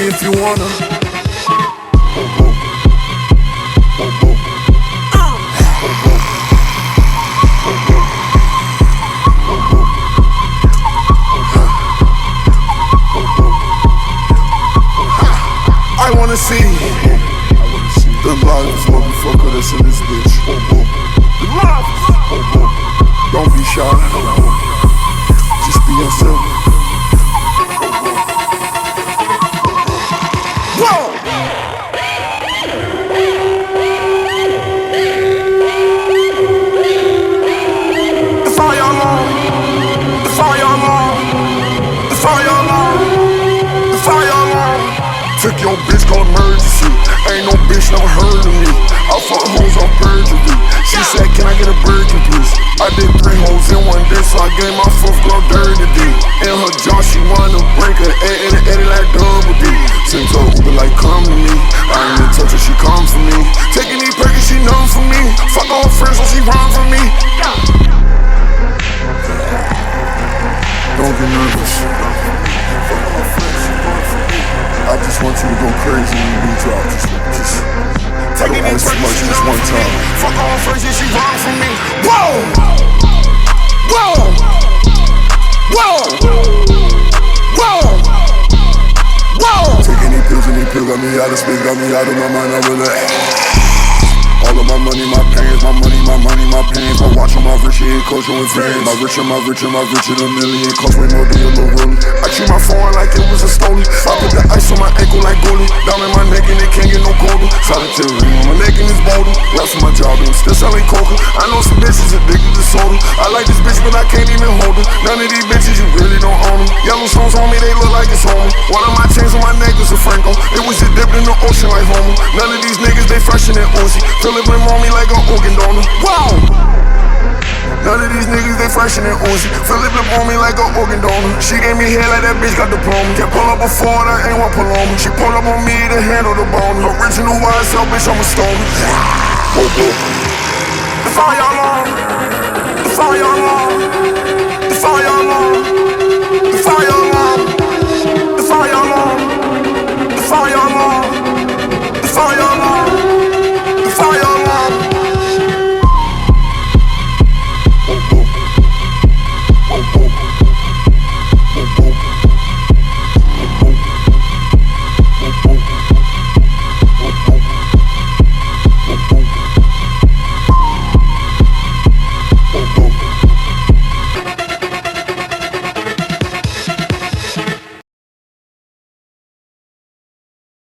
me if you wanna. I wanna see the lives motherfucker that's in this bitch. The lives. Don't be shy. Just be yourself. Whoa! The fire alarm. The fire alarm. The fire alarm. The fire alarm. Took your bitch called emergency. Ain't no bitch never heard of me. I fuck hoes on perjury. She said, can I get a virgin please? I did 3 hoes in one day, so I gave my fourth girl dirty D. In her jaw, she wanna break her Eddie like double D. Sent her Uber like come to me. I ain't in touch her, she come for me. Taking these perkins, she numb for me. Fuck all her friends, so she run for me. Don't get nervous. I just want you to go crazy when you drop. Just take it as much just one time. Fuck all friends and she run from me. Whoa! Whoa! Whoa! Whoa! Whoa! Take any pills got me out of space, got me out of my mind, I really. All of my money, my pants, my money, my pants. My watch on my rich, yeah, culture with fans. My richer than a million. Cost way more than a little rolling. I treat my phone like it was a stolen. I put the ice on my ankle like goalie. Down in my neck and it can't get no colder. Solitary on my neck and it's bolder. Raps for my job and I'm still selling coca. I know some bitches addicted to soda. I like this bitch but I can't even hold her. None of these bitches you really don't own them. Yellow stones on me, they look like it's home. One of my chains on my neck is a Franco. It was just dipped in the ocean like Homer. None of these niggas, they fresher than Uzi. Philip been on me like an organ donor. Wow! None of these niggas, they fresher than Uzi. Philip been on me like an organ donor. She gave me hair like that bitch got diploma. Can't pull up a Ford, I ain't one Paloma. She pulled up on me to handle the bone. Original YSL, bitch, I'm a stoner. The fire alarm. The fire alarm.